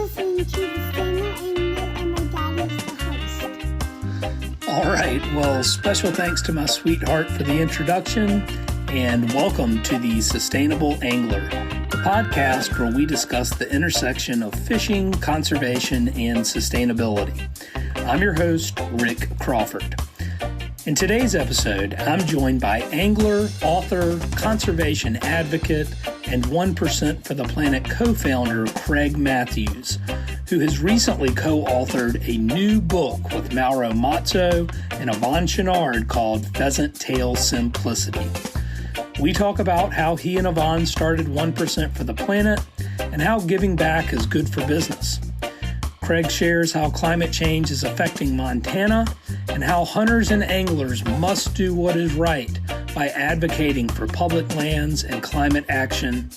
listening to the Stand Angler, and my dad is the host. All right, well, special thanks to my sweetheart for the introduction, and welcome to the Sustainable Angler, the podcast where we discuss the intersection of fishing, conservation, and sustainability. I'm your host, Rick Crawford. In today's episode, I'm joined by angler, author, conservation advocate, and 1% for the Planet co-founder Craig Mathews, who has recently co-authored a new book with Mauro Mazzo and Yvon Chenard called Pheasant Tail Simplicity. We talk about how he and Yvon started 1% for the Planet and how giving back is good for business. Craig shares how climate change is affecting Montana and how hunters and anglers must do what is right by advocating for public lands and climate action.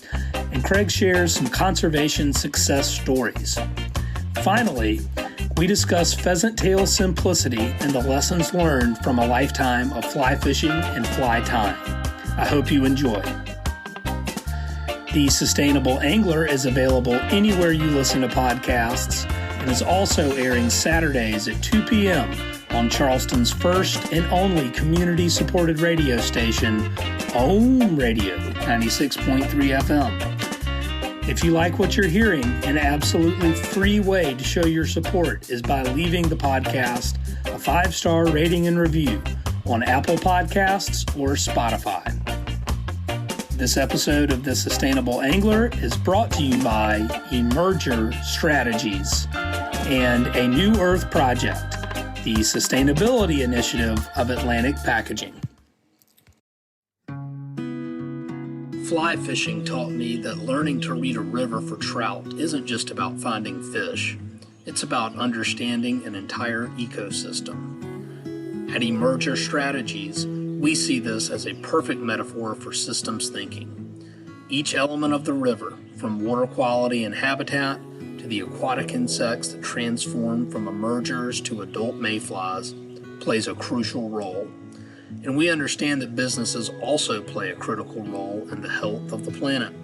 And Craig shares some conservation success stories. Finally, we discuss pheasant tail simplicity and the lessons learned from a lifetime of fly fishing and fly tying. I hope you enjoy. The Sustainable Angler is available anywhere you listen to podcasts and is also airing Saturdays at 2 p.m. on Charleston's first and only community-supported radio station, OHM Radio 96.3 FM. If you like what you're hearing, an absolutely free way to show your support is by leaving the podcast a 5-star rating and review on Apple Podcasts or Spotify. This episode of The Sustainable Angler is brought to you by Emerger Strategies and A New Earth Project, the sustainability initiative of Atlantic Packaging. Fly fishing taught me that learning to read a river for trout isn't just about finding fish. It's about understanding an entire ecosystem. At Emerger Strategies, we see this as a perfect metaphor for systems thinking. Each element of the river, from water quality and habitat to the aquatic insects that transform from emergers to adult mayflies, plays a crucial role. And we understand that businesses also play a critical role in the health of the planet.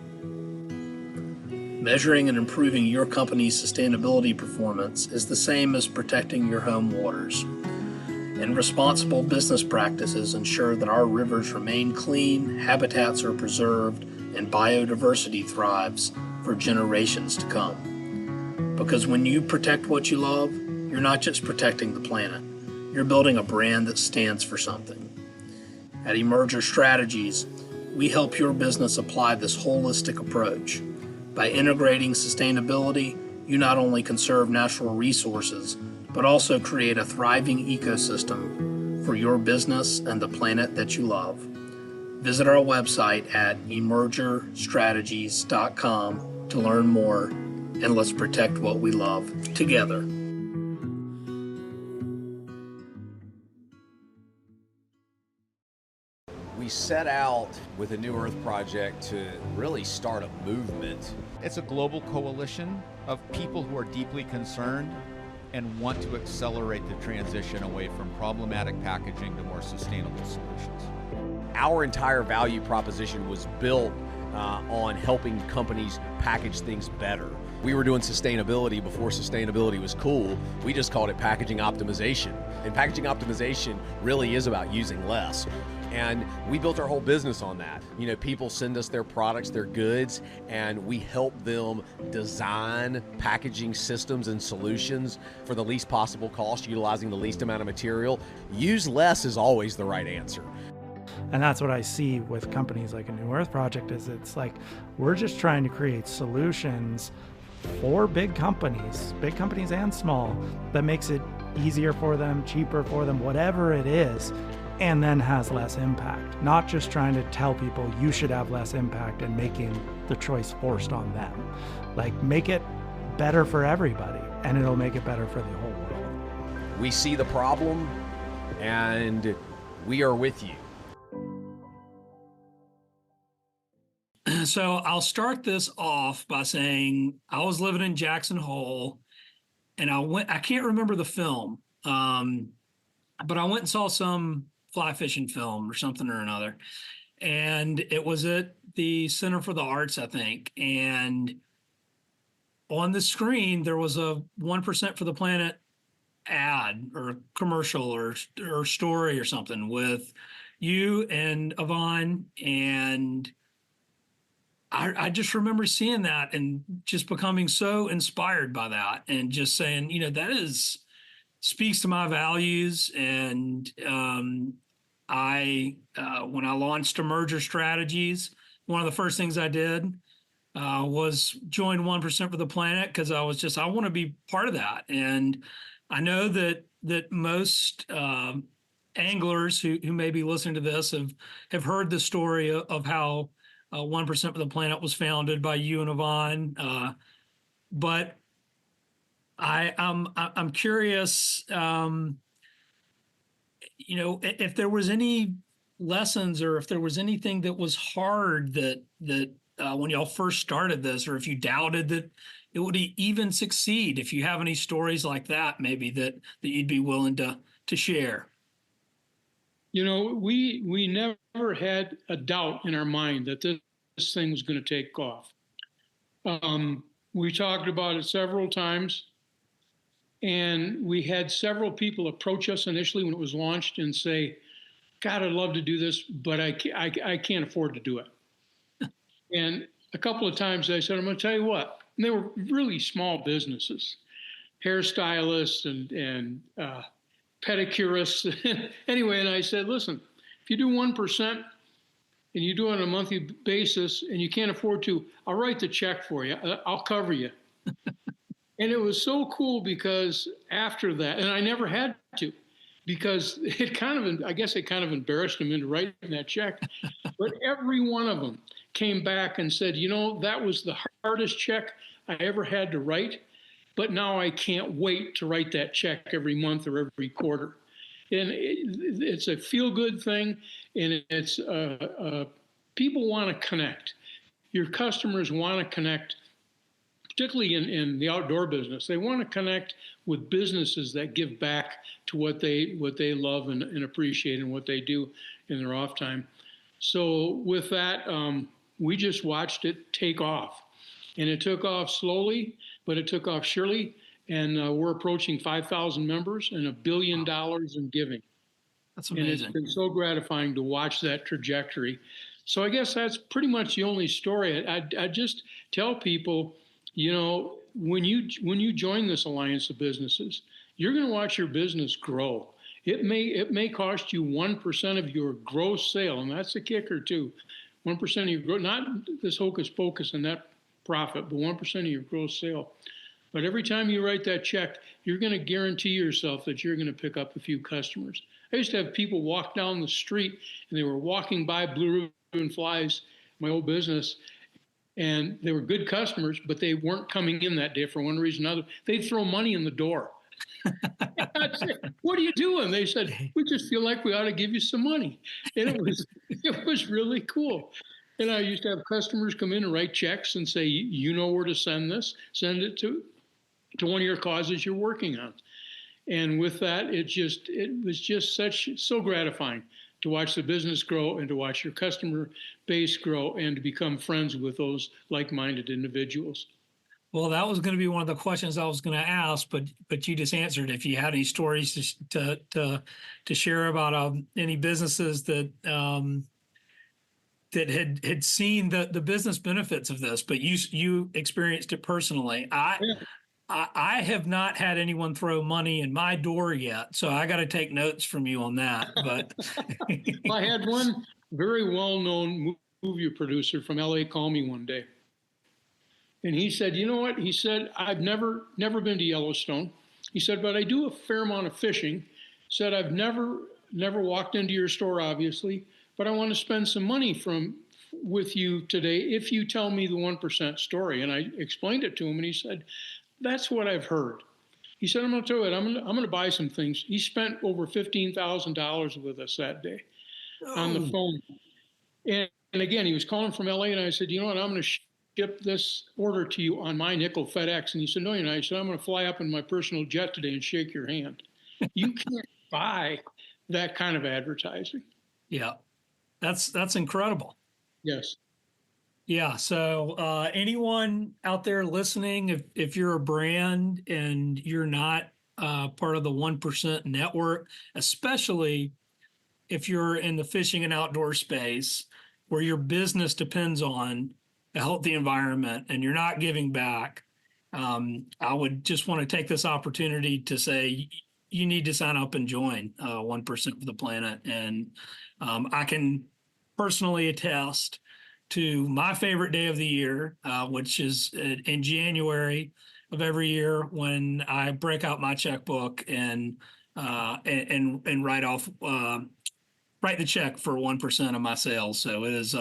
Measuring and improving your company's sustainability performance is the same as protecting your home waters. And responsible business practices ensure that our rivers remain clean, habitats are preserved, and biodiversity thrives for generations to come. Because when you protect what you love, you're not just protecting the planet, you're building a brand that stands for something. At Emerger Strategies, we help your business apply this holistic approach. By integrating sustainability, you not only conserve natural resources, but also create a thriving ecosystem for your business and the planet that you love. Visit our website at emergerstrategies.com to learn more, and let's protect what we love together. We set out with the New Earth Project to really start a movement. It's a global coalition of people who are deeply concerned and want to accelerate the transition away from problematic packaging to more sustainable solutions. Our entire value proposition was built on helping companies package things better. We were doing sustainability before sustainability was cool. We just called it packaging optimization. And packaging optimization really is about using less. And we built our whole business on that. You know, people send us their products, their goods, and we help them design packaging systems and solutions for the least possible cost, utilizing the least amount of material. Use less is always the right answer. And that's what I see with companies like a New Earth Project is it's like, we're just trying to create solutions for big companies and small, that makes it easier for them, cheaper for them, whatever it is, and then has less impact. Not just trying to tell people you should have less impact and making the choice forced on them. Like, make it better for everybody, and it'll make it better for the whole world. We see the problem, and we are with you. So I'll start this off by saying I was living in Jackson Hole, and I can't remember the film, but I went and saw some fly fishing film or something or another. And it was at the Center for the Arts, I think. And on the screen, there was a 1% for the Planet ad or commercial or story or something with you and Yvon. And I just remember seeing that and just becoming so inspired by that and just saying, that speaks to my values. And when I launched Emerger Strategies, one of the first things I did was join 1% for the Planet, because I want to be part of that. And I know that most anglers who may be listening to this have heard the story of how 1% for the Planet was founded by you and Yvon. But I'm curious, if there was any lessons or if there was anything that was hard that when y'all first started this, or if you doubted that it would even succeed, if you have any stories like that, maybe that you'd be willing to share. We never had a doubt in our mind that this thing was going to take off. We talked about it several times, and we had several people approach us initially when it was launched and say, God, I'd love to do this, but I can't afford to do it. And a couple of times I said, I'm going to tell you what. And they were really small businesses, hairstylists and pedicurists. Anyway, and I said, listen, if you do 1% and you do it on a monthly basis and you can't afford to, I'll write the check for you. I'll cover you. And it was so cool because after that, and I never had to, because it kind of embarrassed them into writing that check. But every one of them came back and said, that was the hardest check I ever had to write, but now I can't wait to write that check every month or every quarter. And it's a feel-good thing, and it's people want to connect. Your customers want to connect, particularly in the outdoor business. They want to connect with businesses that give back to what they love and appreciate and what they do in their off time. So with that, we just watched it take off. And it took off slowly, but it took off surely. And we're approaching 5,000 members and $1 billion in giving. That's amazing. And it's been so gratifying to watch that trajectory. So I guess that's pretty much the only story. I just tell people, when you join this alliance of businesses, you're going to watch your business grow. It may cost you 1% of your gross sale, and that's the kicker too. 1% of your growth, not this hocus pocus and net profit, but 1% of your gross sale. But every time you write that check, you're going to guarantee yourself that you're going to pick up a few customers. I used to have people walk down the street and they were walking by Blue Ribbon Flies, my old business, and they were good customers, but they weren't coming in that day for one reason or another. They'd throw money in the door. I'd say, what are you doing? They said, we just feel like we ought to give you some money. And it was really cool. And I used to have customers come in and write checks and say, you know where to send this, send it to one of your causes you're working on. And with that, it was just so gratifying to watch the business grow and to watch your customer base grow and to become friends with those like-minded individuals. Well, that was going to be one of the questions I was going to ask, but you just answered. If you had any stories to share about any businesses that that had seen the business benefits of this, but you experienced it personally. I have not had anyone throw money in my door yet, so I got to take notes from you on that. But I had one very well-known movie producer from LA call me one day. And he said, you know what? He said, I've never been to Yellowstone. He said, but I do a fair amount of fishing. He said, I've never walked into your store, obviously, but I want to spend some money with you today if you tell me the 1% story. And I explained it to him, and he said, that's what I've heard. He said, I'm going to tell you what, I'm going to buy some things. He spent over $15,000 with us that day on the phone. And again, he was calling from LA, and I said, you know what, I'm going to ship this order to you on my nickel FedEx. And he said, no, you're not. He said, I'm going to fly up in my personal jet today and shake your hand. You can't buy that kind of advertising. Yeah, that's incredible. Yes. Yeah. So anyone out there listening, if you're a brand and you're not part of the 1% network, especially if you're in the fishing and outdoor space where your business depends on a healthy environment and you're not giving back, I would just want to take this opportunity to say you need to sign up and join 1% for the planet. And I can personally attest to my favorite day of the year, which is in January of every year when I break out my checkbook and write off write the check for 1% of my sales. So it is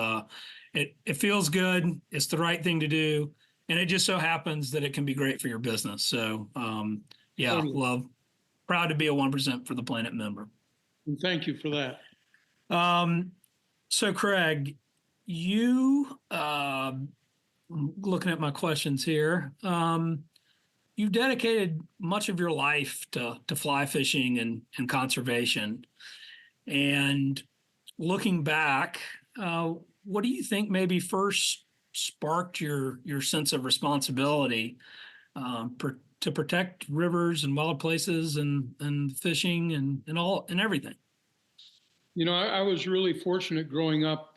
it feels good. It's the right thing to do, and it just so happens that it can be great for your business. So yeah, Totally. proud to be a 1% for the planet member. And thank you for that. So Craig, you looking at my questions here. You've dedicated much of your life to fly fishing and conservation. And looking back, what do you think maybe first sparked your sense of responsibility to protect rivers and wild places and fishing and all and everything? You know, I was really fortunate growing up.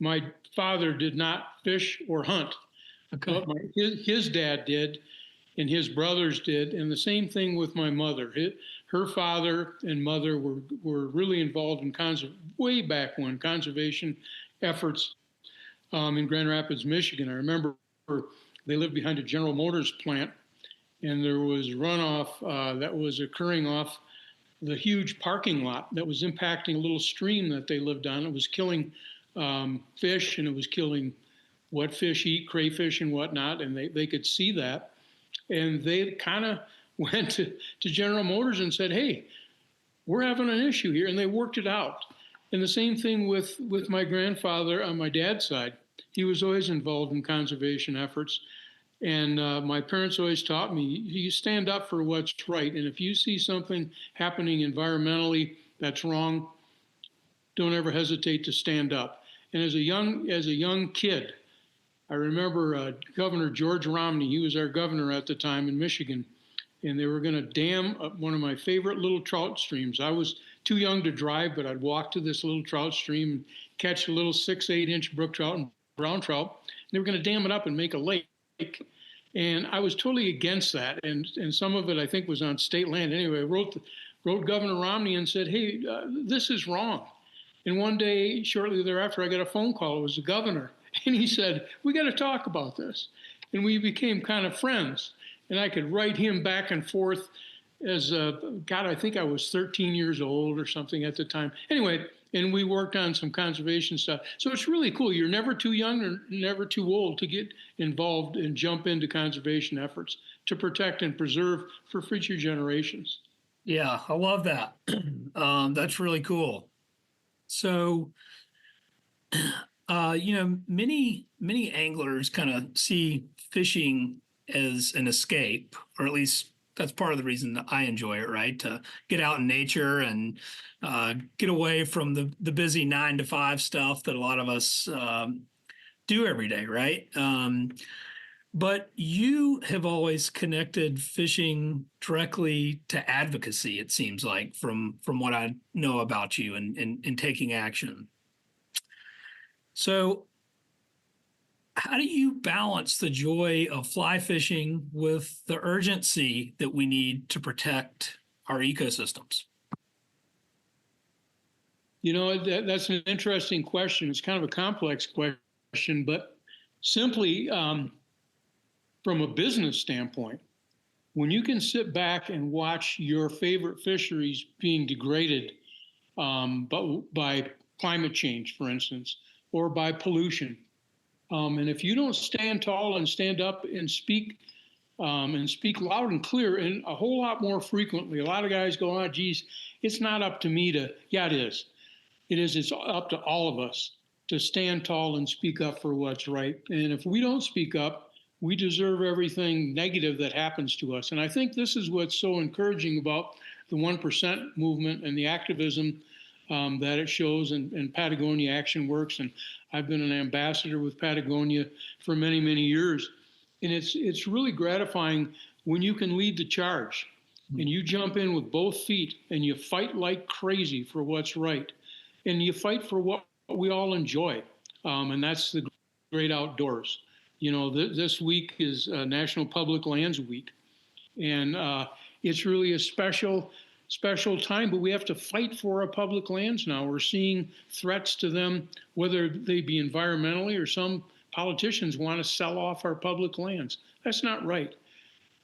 My father did not fish or hunt, Okay. but his dad did, and his brothers did, and the same thing with my mother. Her father and mother were really involved in way back when conservation efforts in Grand Rapids, Michigan. I remember they lived behind a General Motors plant, and there was runoff that was occurring off the huge parking lot that was impacting a little stream that they lived on. It was killing fish, and it was killing what fish eat, crayfish and whatnot, and they could see that. And they kind of went to General Motors and said, hey, we're having an issue here. And they worked it out. And the same thing with my grandfather on my dad's side. He was always involved in conservation efforts. And my parents always taught me, you stand up for what's right. And if you see something happening environmentally that's wrong, don't ever hesitate to stand up. And as a young kid, I remember Governor George Romney. He was our governor at the time in Michigan, and they were going to dam one of my favorite little trout streams. I was too young to drive, but I'd walk to this little trout stream and catch a little 6-8 inch brook trout and brown trout. And they were going to dam it up and make a lake. And I was totally against that. And some of it, I think, was on state land. Anyway, I wrote Governor Romney and said, hey, this is wrong. And one day, shortly thereafter, I got a phone call. It was the governor. And he said, we got to talk about this. And we became kind of friends. And I could write him back and forth as, God, I think I was 13 years old or something at the time. Anyway, and we worked on some conservation stuff. So it's really cool. You're never too young or never too old to get involved and jump into conservation efforts to protect and preserve for future generations. Yeah, I love that. That's really cool. So, many anglers kind of see fishing as an escape, or at least that's part of the reason that I enjoy it, right? To get out in nature and get away from the busy 9 to 5 stuff that a lot of us do every day, right? But you have always connected fishing directly to advocacy, it seems like, from what I know about you and taking action. So how do you balance the joy of fly fishing with the urgency that we need to protect our ecosystems? You know, that's an interesting question. It's kind of a complex question, but simply from a business standpoint, when you can sit back and watch your favorite fisheries being degraded by climate change, for instance, or by pollution, and if you don't stand tall and stand up and speak loud and clear and a whole lot more frequently, a lot of guys go, oh, geez, it's not up to me to, yeah, it is. It is. It's up to all of us to stand tall and speak up for what's right. And if we don't speak up, we deserve everything negative that happens to us. And I think this is what's so encouraging about the 1% movement and the activism that it shows, and Patagonia Action Works. And I've been an ambassador with Patagonia for many, many years. And it's really gratifying when you can lead the charge and you jump in with both feet and you fight like crazy for what's right. And you fight for what we all enjoy. And that's the great outdoors. This week is National Public Lands Week. And it's really a special time, but we have to fight for our public lands now. We're seeing threats to them, whether they be environmentally or some politicians want to sell off our public lands. That's not right.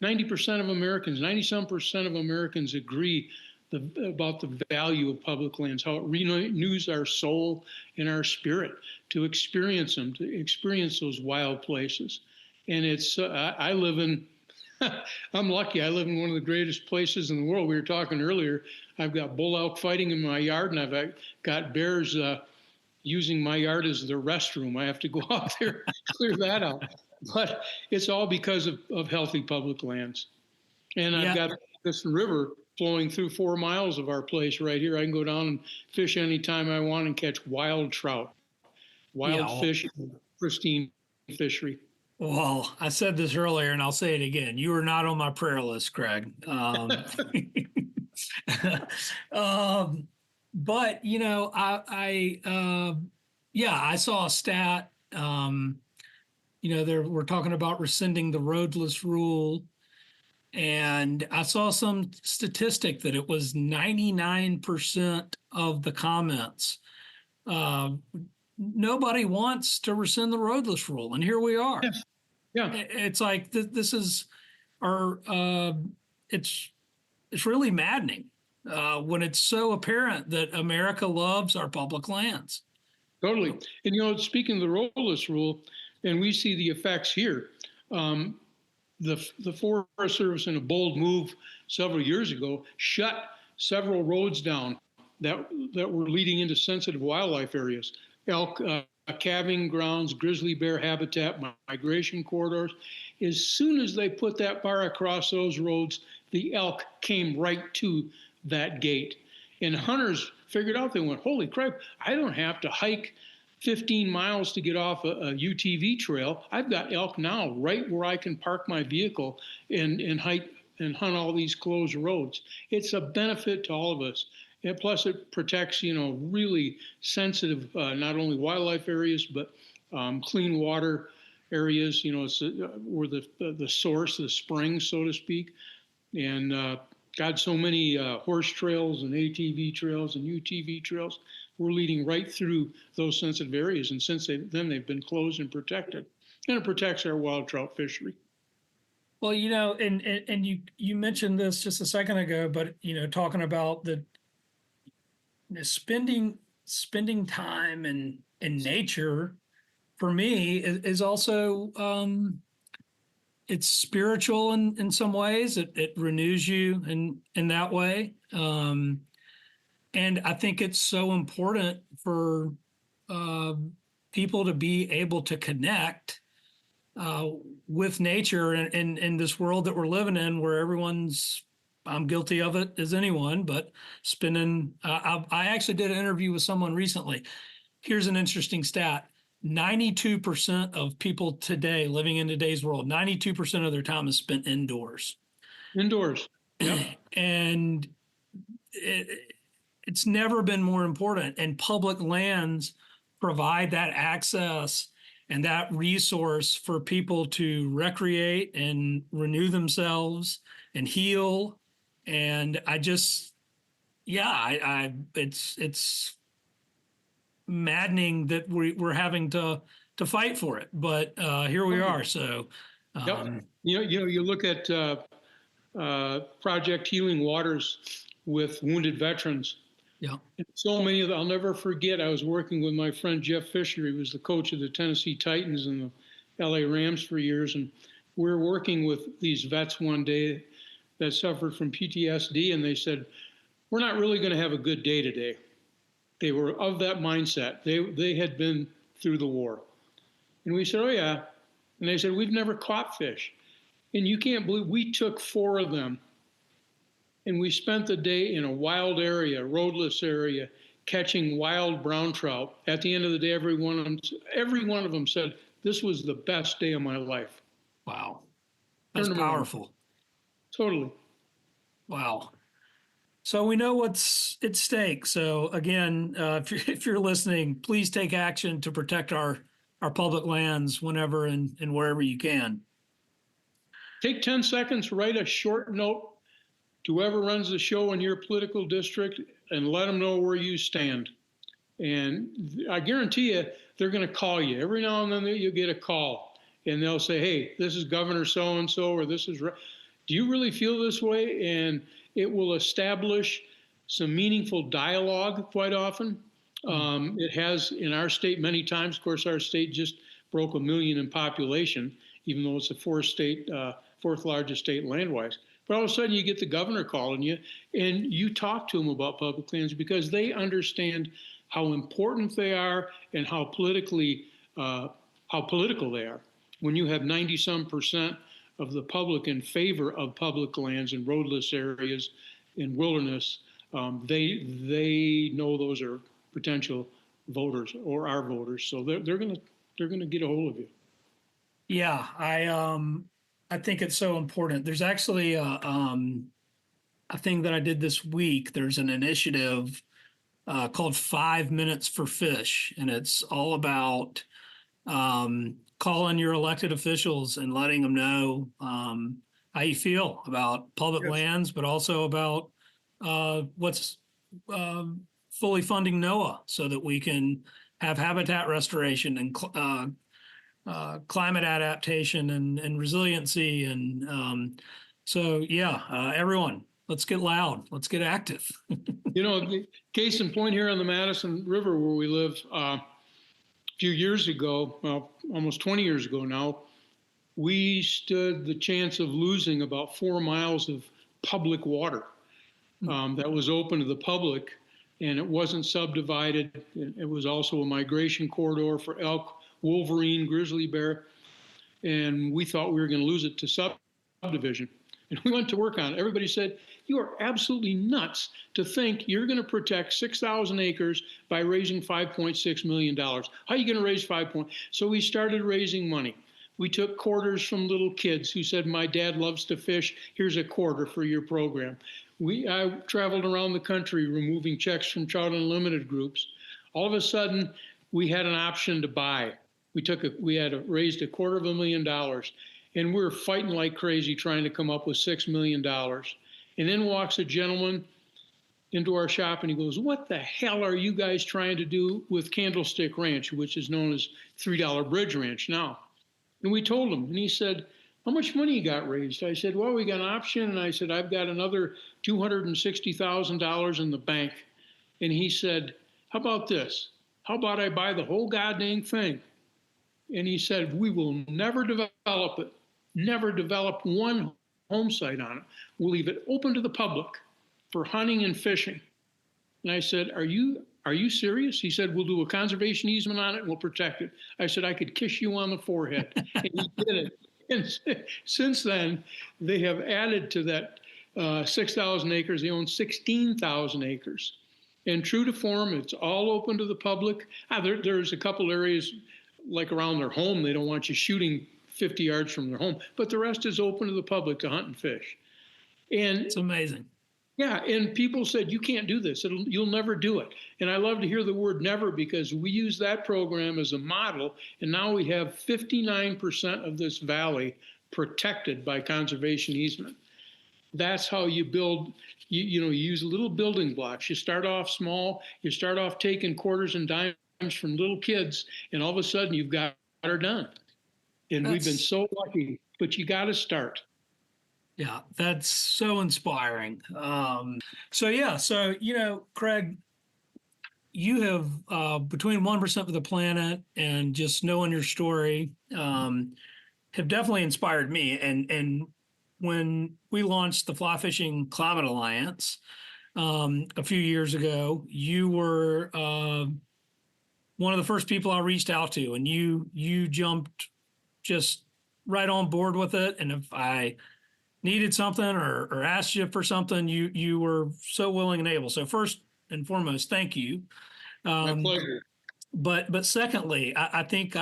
90% of Americans, 90-some% of Americans agree about the value of public lands, how it renews our soul and our spirit to experience them, to experience those wild places. And I live in, I'm lucky, I live in one of the greatest places in the world. We were talking earlier, I've got bull elk fighting in my yard, and I've got bears using my yard as their restroom. I have to go out there and clear that out. But it's all because of healthy public lands. And I've got this river flowing through 4 miles of our place right here. I can go down and fish anytime I want and catch wild trout, fish, pristine fishery. Well, I said this earlier and I'll say it again. You are not on my prayer list, Craig. But, I saw a stat. We're talking about rescinding the roadless rule. And I saw some statistic that it was 99% of the comments. Nobody wants to rescind the roadless rule. And here we are. Yeah. It's like this is it's really maddening when it's so apparent that America loves our public lands. Totally. And, speaking of the roadless rule, and we see the effects here, the Forest Service, in a bold move several years ago, shut several roads down that were leading into sensitive wildlife areas, elk calving grounds, grizzly bear habitat, migration corridors. As soon as they put that bar across those roads, the elk came right to that gate. And hunters figured out, they went, holy crap, I don't have to hike 15 miles to get off a UTV trail. I've got elk now right where I can park my vehicle and hike and hunt all these closed roads. It's a benefit to all of us. And plus it protects, really sensitive, not only wildlife areas, but clean water areas, it's where the source, the spring, so to speak. And got so many horse trails and ATV trails and UTV trails. We're leading right through those sensitive areas. And since then they've been closed and protected. And it protects our wild trout fishery. Well, and you mentioned this just a second ago, but, talking about the spending time in nature, for me, is also, it's spiritual in some ways. It renews you in that way. And I think it's so important for people to be able to connect with nature in this world that we're living in, where I'm guilty of it as anyone, but I actually did an interview with someone recently. Here's an interesting stat. 92% of people today living in today's world, 92% of their time is spent indoors. Indoors. Yep. And it's never been more important. And public lands provide that access and that resource for people to recreate and renew themselves and heal. And it's maddening that we're having to fight for it, but here we are. So, you look at Project Healing Waters with wounded veterans. Yeah. So many of them, I'll never forget. I was working with my friend Jeff Fisher. He was the coach of the Tennessee Titans and the LA Rams for years. And we were working with these vets one day that suffered from PTSD. And they said, we're not really going to have a good day today. They were of that mindset. They had been through the war. And we said, oh, yeah. And they said, we've never caught fish. And you can't believe we took 4 of them. And we spent the day in a wild area, roadless area, catching wild brown trout. At the end of the day, every one of them said, this was the best day of my life. Wow. That's Turned them around. powerful. Totally. Wow. So we know what's at stake. So again, if you're listening, please take action to protect our public lands whenever and wherever you can. Take 10 seconds, write a short note to whoever runs the show in your political district and let them know where you stand. And I guarantee you, they're going to call you. Every now and then you'll get a call and they'll say, hey, this is Governor so-and-so, or this is, do you really feel this way? And it will establish some meaningful dialogue quite often. It has in our state many times. Of course, our state just broke 1 million in population, even though it's the fourth largest state land-wise. But all of a sudden you get the governor calling you and you talk to them about public lands because they understand how important they are and how political they are. When you have 90-some% of the public in favor of public lands and roadless areas in wilderness, they know those are potential voters or our voters. So they're gonna get a hold of you. Yeah, I think it's so important. There's actually a thing that I did this week. There's an initiative called 5 Minutes for Fish, and it's all about calling your elected officials and letting them know how you feel about public lands, but also about what's fully funding NOAA so that we can have habitat restoration and climate adaptation and resiliency. And everyone, let's get loud. Let's get active. The case in point here on the Madison River where we live, a few years ago, well, almost 20 years ago now, we stood the chance of losing about 4 miles of public water that was open to the public, and it wasn't subdivided. It was also a migration corridor for elk, wolverine, grizzly bear, and we thought we were going to lose it to subdivision. And we went to work on it. Everybody said, you are absolutely nuts to think you're going to protect 6,000 acres by raising $5.6 million. How are you going to raise So we started raising money. We took quarters from little kids who said, my dad loves to fish. Here's a quarter for your program. I traveled around the country removing checks from Trout Unlimited groups. All of a sudden, we had an option to buy. We had raised $250,000, and we were fighting like crazy trying to come up with $6 million. And then walks a gentleman into our shop and he goes, what the hell are you guys trying to do with Candlestick Ranch, which is known as $3 Bridge Ranch now? And we told him, and he said, how much money you got raised? I said, well, we got an option. And I said, I've got another $260,000 in the bank. And he said, how about this? How about I buy the whole goddamn thing? And he said, we will never develop it, never develop one home site on it. We'll leave it open to the public for hunting and fishing. And I said, are you serious? He said, we'll do a conservation easement on it and we'll protect it. I said, I could kiss you on the forehead. And he did it. And since then, they have added to that 6,000 acres. They own 16,000 acres. And true to form, it's all open to the public. There's a couple areas like around their home. They don't want you shooting 50 yards from their home, but the rest is open to the public to hunt and fish. And it's amazing. Yeah, and people said, you can't do this. You'll never do it. And I love to hear the word never because we use that program as a model, and now we have 59% of this valley protected by conservation easement. That's how you build, you use little building blocks. You start off small, you start off taking quarters and dimes from little kids, and all of a sudden you've got her done. And we've been so lucky, but you got to start. Yeah, that's so inspiring. Craig, you have between 1% of the planet and just knowing your story have definitely inspired me. And when we launched the Fly Fishing Climate Alliance a few years ago, you were one of the first people I reached out to, and you jumped just right on board with it. And if I needed something or asked you for something, you were so willing and able. So first, and foremost, thank you. My pleasure. But secondly, I think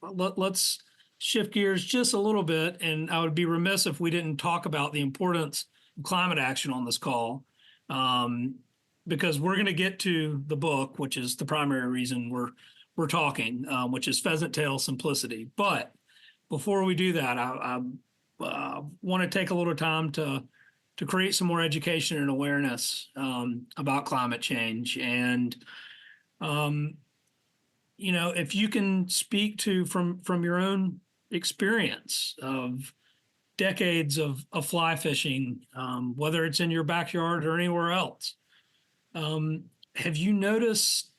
let's shift gears just a little bit, and I would be remiss if we didn't talk about the importance of climate action on this call, because we're going to get to the book, which is the primary reason we're talking, which is Pheasant Tail Simplicity. But before we do that, I want to take a little time to create some more education and awareness about climate change. And if you can speak to from your own experience of decades of fly fishing, whether it's in your backyard or anywhere else, have you noticed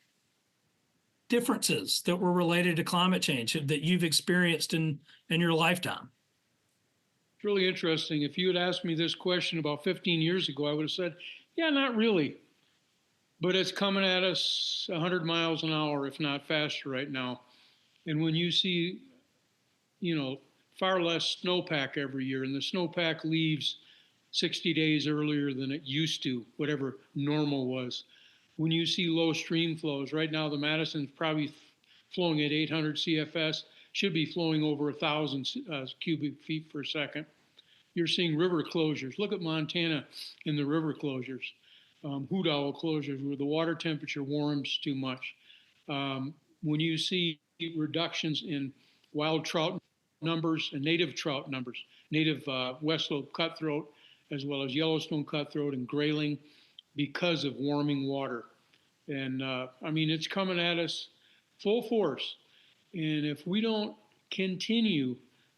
differences that were related to climate change that you've experienced in your lifetime? It's really interesting. If you had asked me this question about 15 years ago, I would have said, yeah, not really. But it's coming at us 100 miles an hour, if not faster right now. And when you see, far less snowpack every year, and the snowpack leaves 60 days earlier than it used to, whatever normal was. When you see low stream flows, right now the Madison's probably flowing at 800 CFS, should be flowing over 1,000 cubic feet per second. You're seeing river closures. Look at Montana in the river closures. Hoot owl closures where the water temperature warms too much. When you see reductions in wild trout numbers and native trout numbers, native West Slope cutthroat, as well as Yellowstone cutthroat and grayling, because of warming water. And it's coming at us full force. And if we don't continue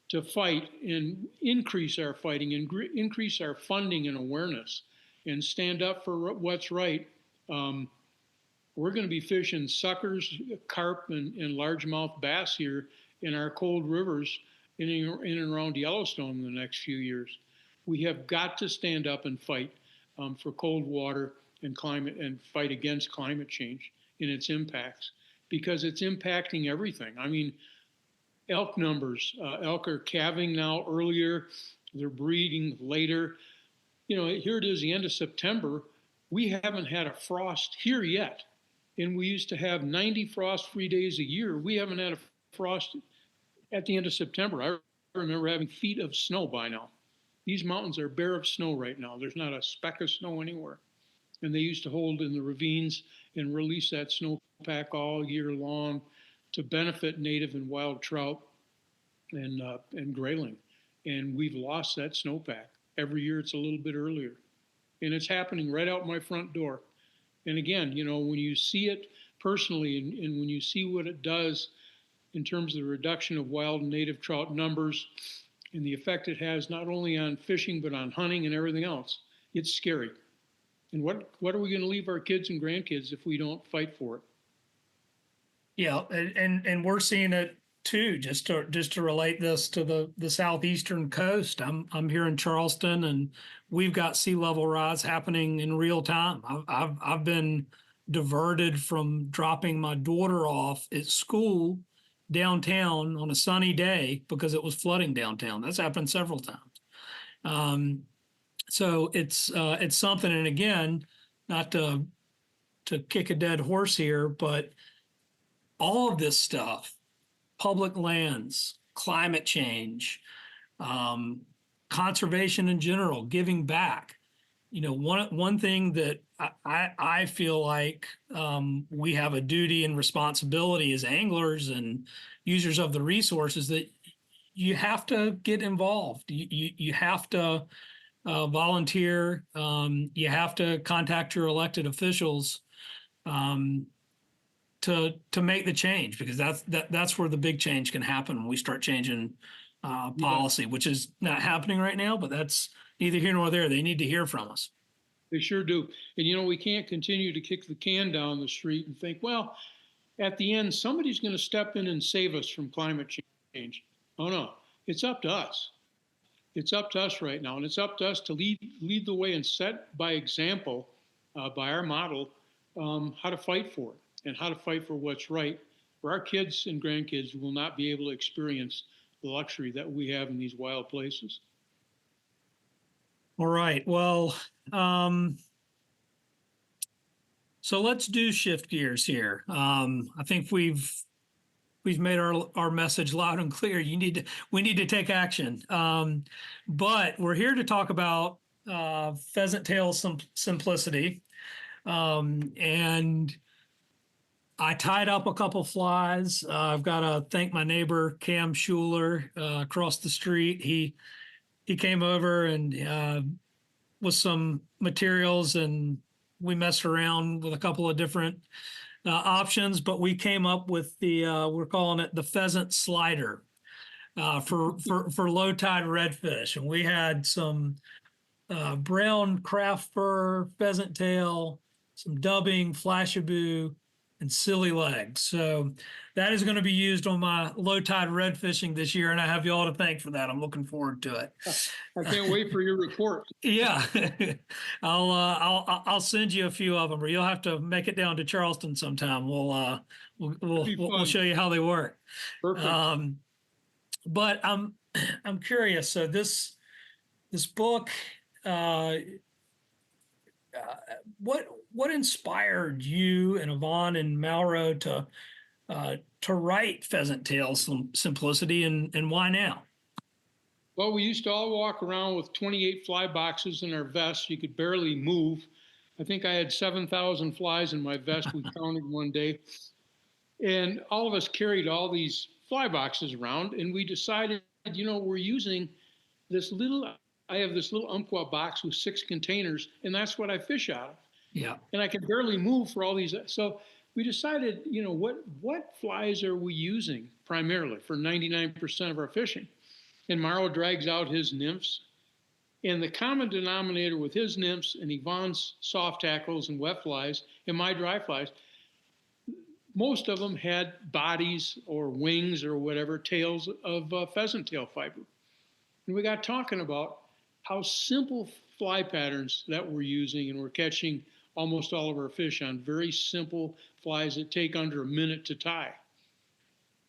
to fight and increase our fighting and increase our funding and awareness and stand up for what's right, we're going to be fishing suckers, carp, and largemouth bass here in our cold rivers in and around Yellowstone in the next few years. We have got to stand up and fight for cold water and climate and fight against climate change and its impacts, because it's impacting everything. Elk numbers, elk are calving now earlier, they're breeding later. Here it is, the end of September. We haven't had a frost here yet. And we used to have 90 frost-free days a year. We haven't had a frost at the end of September. I remember having feet of snow by now. These mountains are bare of snow right now. There's not a speck of snow anywhere. And they used to hold in the ravines and release that snowpack all year long to benefit native and wild trout and grayling. And we've lost that snowpack. Every year it's a little bit earlier. And it's happening right out my front door. And again, when you see it personally and when you see what it does in terms of the reduction of wild and native trout numbers and the effect it has not only on fishing but on hunting and everything else, it's scary. And what are we going to leave our kids and grandkids if we don't fight for it? Yeah, and we're seeing it too. Just to relate this to the southeastern coast, I'm here in Charleston, and we've got sea level rise happening in real time. I've been diverted from dropping my daughter off at school downtown on a sunny day because it was flooding downtown. That's happened several times. So it's something. And again, not to kick a dead horse here, but all of this stuff, public lands, climate change, conservation in general, giving back. One thing that I feel like we have a duty and responsibility as anglers and users of the resources that you have to get involved. You have to volunteer. You have to contact your elected officials to make the change, because that's where the big change can happen when we start changing policy, which is not happening right now, but that's neither here nor there. They need to hear from us. They sure do. And we can't continue to kick the can down the street and think, well, at the end, somebody's going to step in and save us from climate change. Oh no, it's up to us. It's up to us right now, and it's up to us to lead the way and set by example, by our model, how to fight for it and how to fight for what's right, where our kids and grandkids will not be able to experience the luxury that we have in these wild places. All right. Well, So let's do shift gears here. I think we've made our message loud and clear. We need to take action. But we're here to talk about pheasant tail simplicity. And I tied up a couple flies. I've got to thank my neighbor Cam Schuler across the street. He came over and with some materials, and we messed around with a couple of different options, but we came up with we're calling it the pheasant slider for low tide redfish, and we had some brown craft fur, pheasant tail, some dubbing, flashabou, and silly legs. So that is going to be used on my low tide red fishing this year, and I have you all to thank for that. I'm looking forward to it. I can't wait for your report. Yeah, I'll send you a few of them, or you'll have to make it down to Charleston sometime. We'll show you how they work. Perfect. But I'm curious. So this book, what inspired you and Yvon and Mauro to write Pheasant Tail Simplicity, and why now? Well, we used to all walk around with 28 fly boxes in our vests. You could barely move. I think I had 7,000 flies in my vest. We counted one day. And all of us carried all these fly boxes around, and we decided, we're using I have this little Umpqua box with 6 containers, and that's what I fish out of. Yeah. And I can barely move for all these. So we decided, what flies are we using primarily for 99% of our fishing? And Mauro drags out his nymphs. And the common denominator with his nymphs and Yvon's soft tackles and wet flies and my dry flies, most of them had bodies or wings or whatever, tails of pheasant tail fiber. And we got talking about how simple fly patterns that we're using, and we're catching almost all of our fish on very simple flies that take under a minute to tie.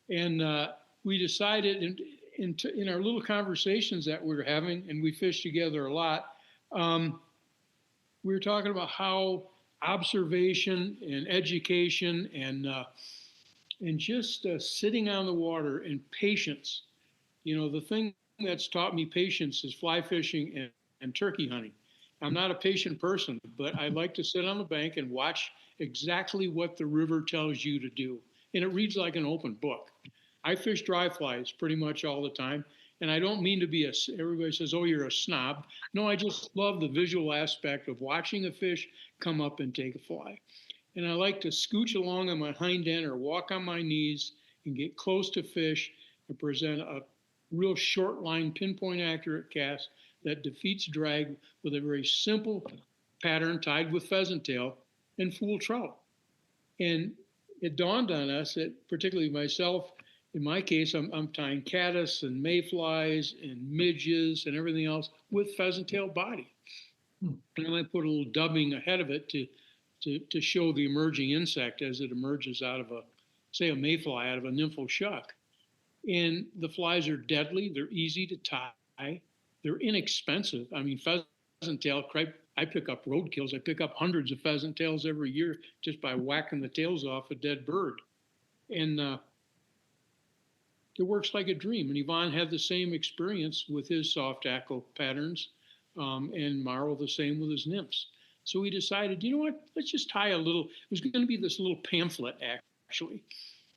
And we decided in our little conversations that we were having, and we fish together a lot, we were talking about how observation and education and just sitting on the water and patience. The thing that's taught me patience is fly fishing and turkey hunting. I'm not a patient person, but I like to sit on the bank and watch exactly what the river tells you to do. And it reads like an open book. I fish dry flies pretty much all the time. And I don't mean to be everybody says, oh, you're a snob. No, I just love the visual aspect of watching a fish come up and take a fly. And I like to scooch along on my hind end or walk on my knees and get close to fish and present a real short line, pinpoint accurate cast that defeats drag with a very simple pattern tied with pheasant tail and fool trout. And it dawned on us that, particularly myself, in my case, I'm tying caddis and mayflies and midges and everything else with pheasant tail body. And I might put a little dubbing ahead of it to show the emerging insect as it emerges out of a mayfly out of a nymphal shuck. And the flies are deadly. They're easy to tie. They're inexpensive. I mean, pheasant tail, I pick up roadkills. I pick up hundreds of pheasant tails every year just by whacking the tails off a dead bird. And it works like a dream. And Yvon had the same experience with his soft tackle patterns, and Mauro the same with his nymphs. So we decided, let's just tie a little. It was going to be this little pamphlet, actually.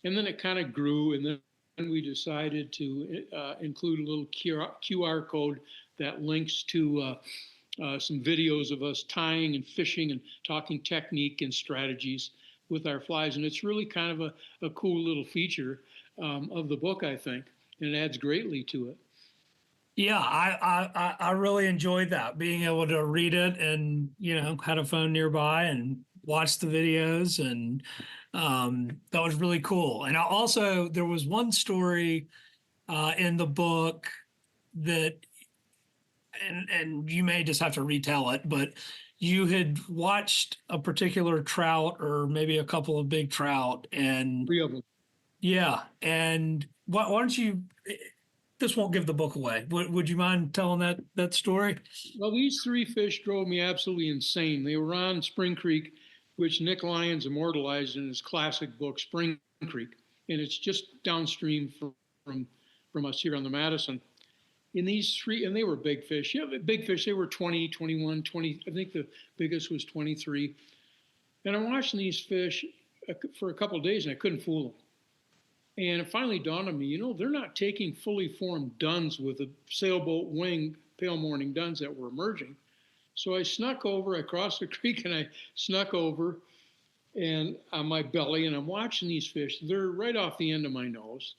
And then it kind of grew, and then we decided to include a little QR code that links to some videos of us tying and fishing and talking technique and strategies with our flies. And it's really kind of a cool little feature of the book, I think, and it adds greatly to it. Yeah, I really enjoyed that, being able to read it and, had a phone nearby and watch the videos, and that was really cool. And there was one story in the book that, and you may just have to retell it, but you had watched a particular trout or maybe a couple of big trout, and 3 of them. Yeah, and why don't you? This won't give the book away. Would you mind telling that story? Well, these 3 fish drove me absolutely insane. They were on Spring Creek. which Nick Lyons immortalized in his classic book, Spring Creek. And it's just downstream from us here on the Madison. In these three, and they were big fish. Yeah, big fish. They were 20, 21, 20. I think the biggest was 23. And I'm watching these fish for a couple of days, and I couldn't fool them. And it finally dawned on me, they're not taking fully formed duns with a sailboat wing, pale morning duns that were emerging. So I snuck over, I crossed the creek, and I snuck over and on my belly, and I'm watching these fish. They're right off the end of my nose.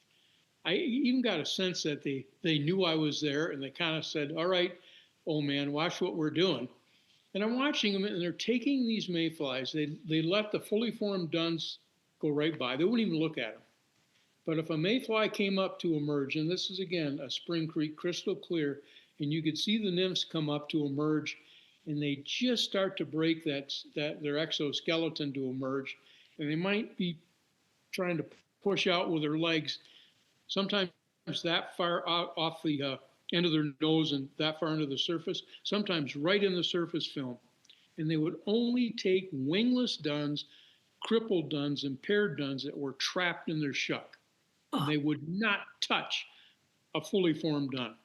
I even got a sense that they knew I was there, and they kind of said, all right, old man, watch what we're doing. And I'm watching them, and they're taking these mayflies. They let the fully formed duns go right by. They wouldn't even look at them. But if a mayfly came up to emerge, and this is, again, a Spring Creek, crystal clear, and you could see the nymphs come up to emerge, and they just start to break their exoskeleton to emerge, and they might be trying to push out with their legs, sometimes that far out off the end of their nose and that far into the surface, sometimes right in the surface film. And they would only take wingless duns, crippled duns, impaired duns that were trapped in their shuck. And they would not touch a fully formed dun.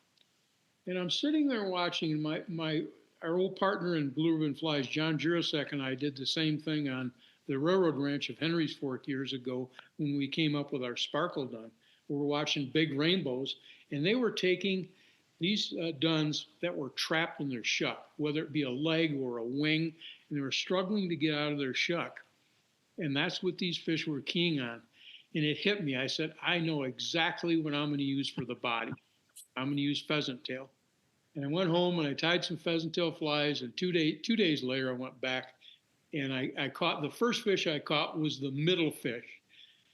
And I'm sitting there watching, and our old partner in Blue Ribbon Flies, John Jurasek, and I did the same thing on the railroad ranch of Henry's Fork years ago when we came up with our sparkle dun. We were watching big rainbows, and they were taking these duns that were trapped in their shuck, whether it be a leg or a wing, and they were struggling to get out of their shuck. And that's what these fish were keying on. And it hit me. I said, I know exactly what I'm going to use for the body. I'm going to use pheasant tail. And I went home and I tied some pheasant tail flies. And 2 days later, I went back and I caught the first fish I caught was the middle fish.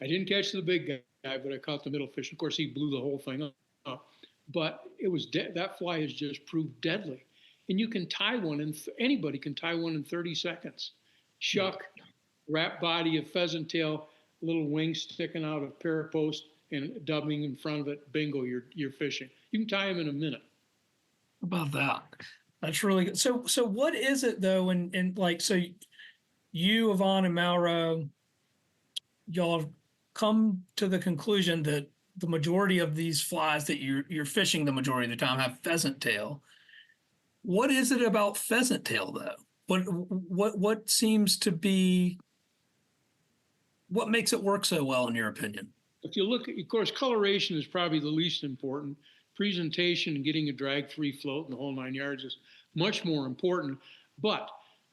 I didn't catch the big guy, but I caught the middle fish. Of course, he blew the whole thing up. But it was that fly has just proved deadly. And you can tie one, and anybody can tie one in 30 seconds. Shuck, wrap body of pheasant tail, little wings sticking out of parapost, and dubbing in front of it. Bingo, you're fishing. You can tie them in a minute. How about that? That's really good. So what is it though? And like, so you, Yvon, and Mauro, y'all have come to the conclusion that the majority of these flies that you're fishing the majority of the time have pheasant tail. What is it about pheasant tail though? What seems to be, what makes it work so well in your opinion? If you look at, of course, coloration is probably the least important. Presentation and getting a drag-free float and the whole 9 yards is much more important. But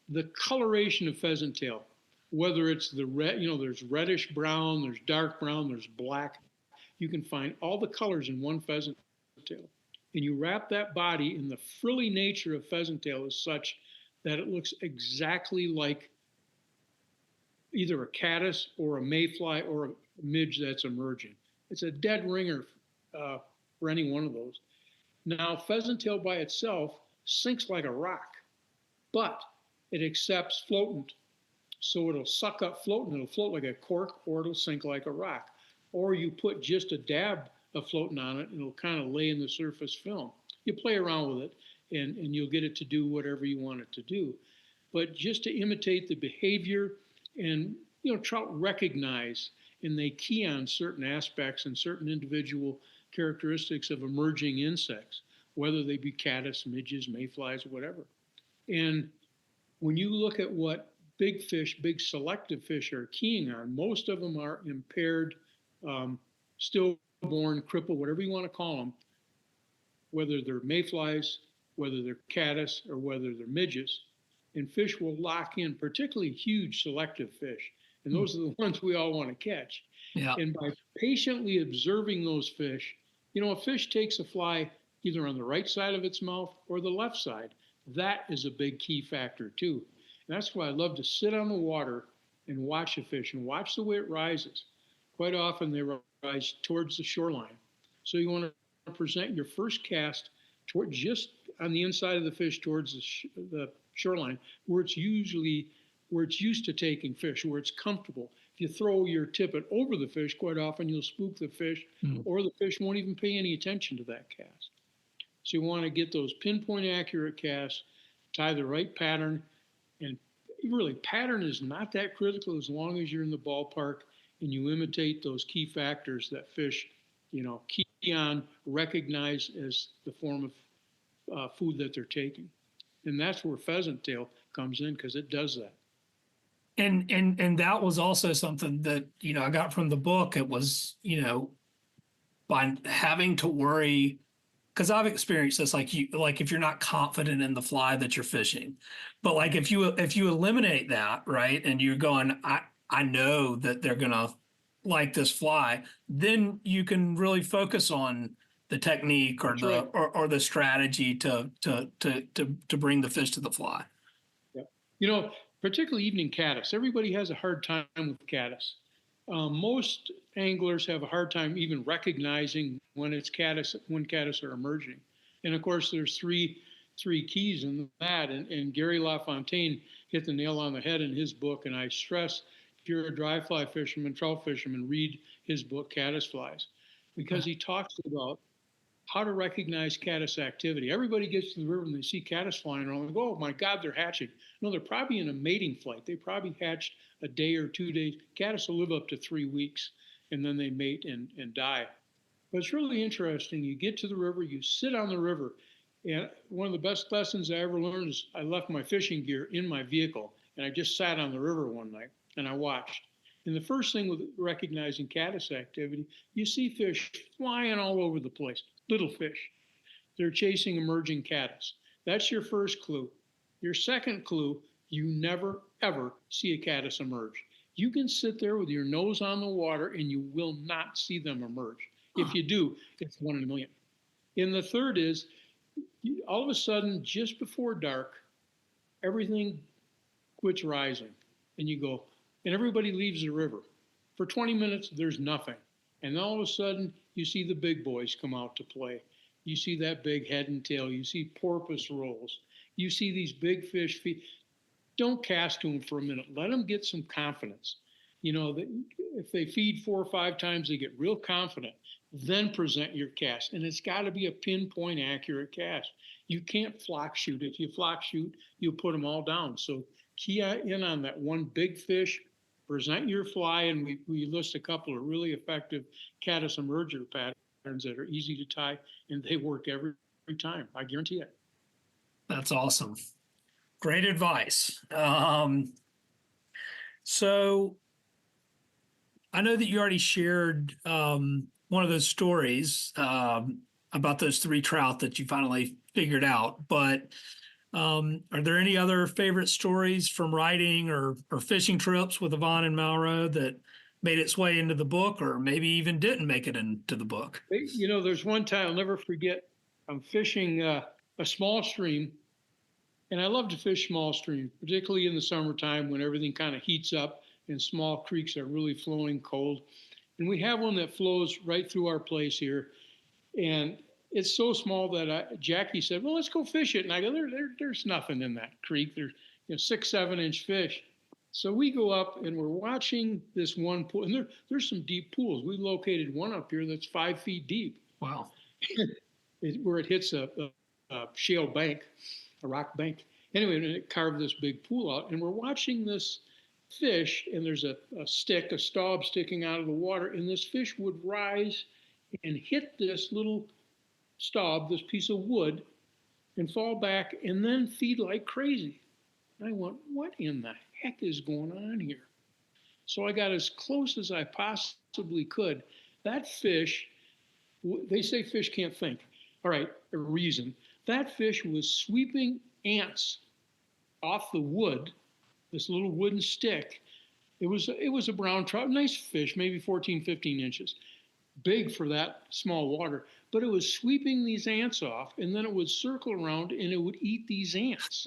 the coloration of pheasant tail, whether it's the red, there's reddish brown, there's dark brown, there's black. You can find all the colors in one pheasant tail. And you wrap that body, and the frilly nature of pheasant tail is such that it looks exactly like either a caddis or a mayfly or a midge that's emerging. It's a dead ringer for any one of those. Now, pheasant tail by itself sinks like a rock, but it accepts floatant. So it'll suck up floatant, it'll float like a cork, or it'll sink like a rock. Or you put just a dab of floatant on it, and it'll kind of lay in the surface film. You play around with it, and you'll get it to do whatever you want it to do. But just to imitate the behavior, and trout recognize, and they key on certain aspects and certain individual characteristics of emerging insects, whether they be caddis, midges, mayflies, or whatever. And when you look at what big fish, big selective fish are keying on, most of them are impaired, stillborn, crippled, whatever you want to call them, whether they're mayflies, whether they're caddis, or whether they're midges. And fish will lock in, particularly huge selective fish. And those are the ones we all want to catch. Yeah. And by patiently observing those fish, a fish takes a fly either on the right side of its mouth or the left side. That is a big key factor too. And that's why I love to sit on the water and watch a fish and watch the way it rises. Quite often they rise towards the shoreline. So you want to present your first cast toward just on the inside of the fish towards the shoreline, where it's used to taking fish, where it's comfortable. If you throw your tippet over the fish, quite often you'll spook the fish, or the fish won't even pay any attention to that cast. So you want to get those pinpoint accurate casts, tie the right pattern, and really, pattern is not that critical as long as you're in the ballpark and you imitate those key factors that fish, key on, recognize as the form of food that they're taking. And that's where pheasant tail comes in, because it does that. And that was also something that, I got from the book. It was, by having to worry, because I've experienced this, like if you're not confident in the fly that you're fishing, but like if you eliminate that, right, and you're going, I know that they're gonna like this fly, then you can really focus on the technique or or the strategy to bring the fish to the fly. Yep. Particularly evening caddis. Everybody has a hard time with caddis. Most anglers have a hard time even recognizing when caddis are emerging. And of course, there's three keys in that. And Gary LaFontaine hit the nail on the head in his book. And I stress, if you're a dry fly fisherman, trout fisherman, read his book, Caddis Flies, because he talks about how to recognize caddis activity. Everybody gets to the river and they see caddis flying around and go, oh my God, they're hatching. No, they're probably in a mating flight. They probably hatched a day or 2 days. Caddis will live up to 3 weeks and then they mate and die. But it's really interesting. You get to the river, you sit on the river. And one of the best lessons I ever learned is I left my fishing gear in my vehicle and I just sat on the river one night and I watched. And the first thing with recognizing caddis activity, you see fish flying all over the place. Little fish. They're chasing emerging caddis. That's your first clue. Your second clue, you never, ever see a caddis emerge. You can sit there with your nose on the water and you will not see them emerge. If you do, it's 1 in a million. And the third is, all of a sudden, just before dark, everything quits rising. And you go, and everybody leaves the river. For 20 minutes, there's nothing. And all of a sudden, you see the big boys come out to play. You see that big head and tail. You see porpoise rolls. You see these big fish feed. Don't cast to them for a minute. Let them get some confidence. If they feed 4 or 5 times, they get real confident. Then present your cast. And it's got to be a pinpoint accurate cast. You can't flock shoot. If you flock shoot, you'll put them all down. So key in on that one big fish. Present your fly, and we list a couple of really effective caddis emerger patterns that are easy to tie, and they work every time. I guarantee it. That's awesome. Great advice. So I know that you already shared one of those stories about those 3 trout that you finally figured out, but are there any other favorite stories from writing or fishing trips with Yvon and Mauro that made its way into the book, or maybe even didn't make it into the book? There's one time I'll never forget. I'm fishing a small stream, and I love to fish small streams, particularly in the summertime when everything kind of heats up and small creeks are really flowing cold. And we have one that flows right through our place here, and it's so small that Jackie said, well, let's go fish it. And I go, there's nothing in that creek. There's 6-7-inch fish. So we go up and we're watching this one pool. And there's some deep pools. We located one up here that's 5 feet deep. Wow. Where it hits a shale bank, a rock bank. Anyway, and it carved this big pool out. And we're watching this fish, and there's a staub sticking out of the water. And this fish would rise and hit this little staub, this piece of wood, and fall back and then feed like crazy. And I went, what in the heck is going on here? So I got as close as I possibly could. That fish, they say fish can't think. All right, a reason. That fish was sweeping ants off the wood, this little wooden stick. It was a brown trout, nice fish, maybe 14, 15 inches. Big for that small water, but it was sweeping these ants off, and then it would circle around and it would eat these ants.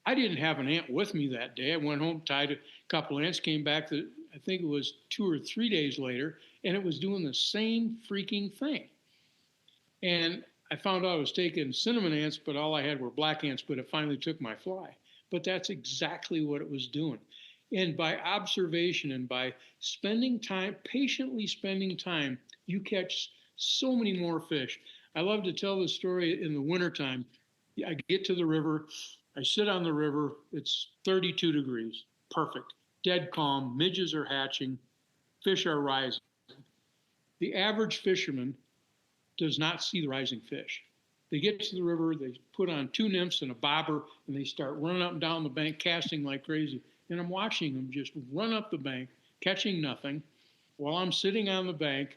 I didn't have an ant with me that day. I went home, tied a couple ants, came back, I think it was 2 or 3 days later, and it was doing the same freaking thing. And I found out I was taking cinnamon ants, but all I had were black ants, but it finally took my fly. But that's exactly what it was doing. And by observation and by spending time, patiently spending time, you catch so many more fish. I love to tell the story in the wintertime. I get to the river, I sit on the river. It's 32 degrees. Perfect. Dead calm. Midges are hatching. Fish are rising. The average fisherman does not see the rising fish. They get to the river, they put on 2 nymphs and a bobber, and they start running up and down the bank, casting like crazy. And I'm watching them just run up the bank, catching nothing, while I'm sitting on the bank,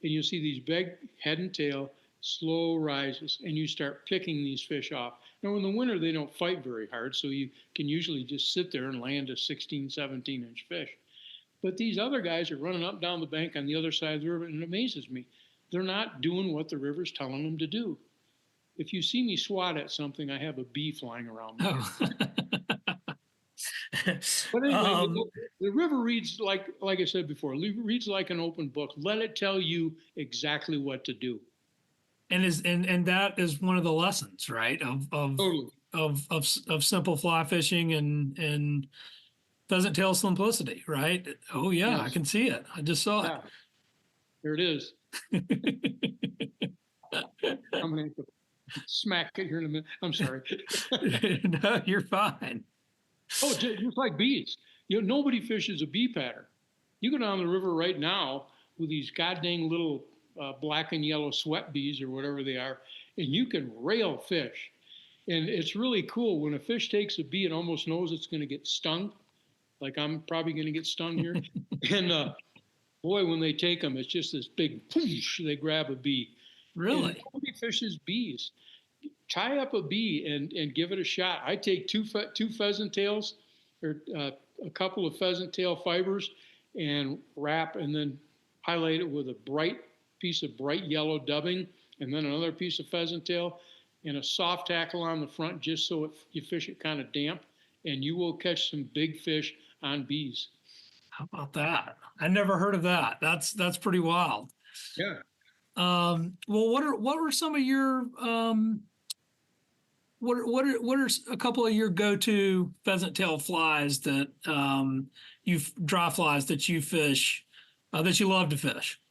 and you see these big head and tail, slow rises, and you start picking these fish off. Now, in the winter, they don't fight very hard, so you can usually just sit there and land a 16, 17-inch fish. But these other guys are running up and down the bank on the other side of the river, and it amazes me. They're not doing what the river's telling them to do. If you see me swat at something, I have a bee flying around me. Oh. But anyway, the river reads like I said before, reads like an open book. Let it tell you exactly what to do. And that is one of the lessons, right? Totally. Of simple fly fishing and pheasant tail simplicity, right? Oh yeah, Yes. I can see it. I just saw Yeah. There it is. I'm going to smack it here in a minute. I'm sorry. it. No, you're fine. Oh, just like bees. Nobody fishes a bee pattern. You go down the river right now with these goddamn little black and yellow sweat bees or whatever they are, and you can rail fish. And it's really cool. When a fish takes a bee, it almost knows it's going to get stung. Like I'm probably going to get stung here. And boy, when they take them, it's just this big whoosh, they grab a bee. Really? And nobody fishes bees. Tie up a bee and give it a shot. I take two pheasant tails or a couple of pheasant tail fibers and wrap and then highlight it with a piece of bright yellow dubbing and then another piece of pheasant tail and a soft tackle on the front just so you fish it kind of damp, and you will catch some big fish on bees. How about that? I never heard of that. That's pretty wild. Yeah. Well, what were some of your what are a couple of your go-to pheasant tail flies that dry flies that you fish that you love to fish?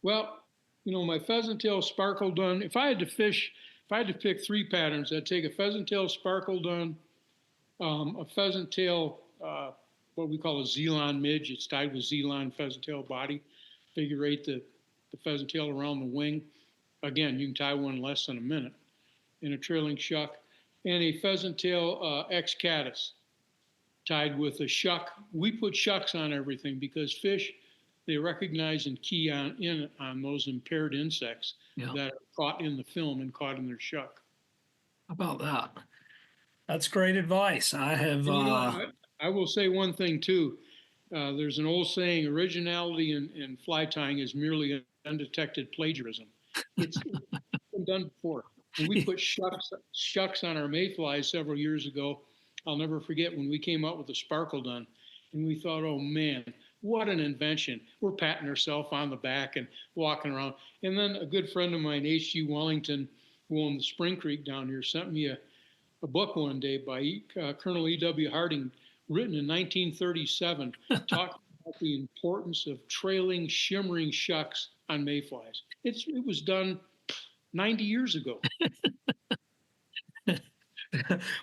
Well, my pheasant tail sparkle dun. If I had to pick 3 patterns, I'd take a pheasant tail sparkle dun, a pheasant tail, what we call a Zelon midge. It's tied with Zelon pheasant tail body. Figure 8 the pheasant tail around the wing. Again, you can tie one in less than a minute. And a trailing shuck. And a pheasant tail ex caddis tied with a shuck. We put shucks on everything because fish, they recognize and key on those impaired insects that are caught in the film and caught in their shuck. How about that? That's great advice. I have. I will say one thing too. There's an old saying: originality in fly tying is merely undetected plagiarism. It's been done before. When we put shucks on our mayflies several years ago, I'll never forget when we came out with the sparkle dun, and we thought, oh man, what an invention. We're patting ourselves on the back and walking around. And then a good friend of mine, H.G. Wellington, who owned the Spring Creek down here, sent me a book one day by Colonel E.W. Harding, written in 1937, talking about the importance of trailing, shimmering shucks on mayflies. It was done 90 years ago.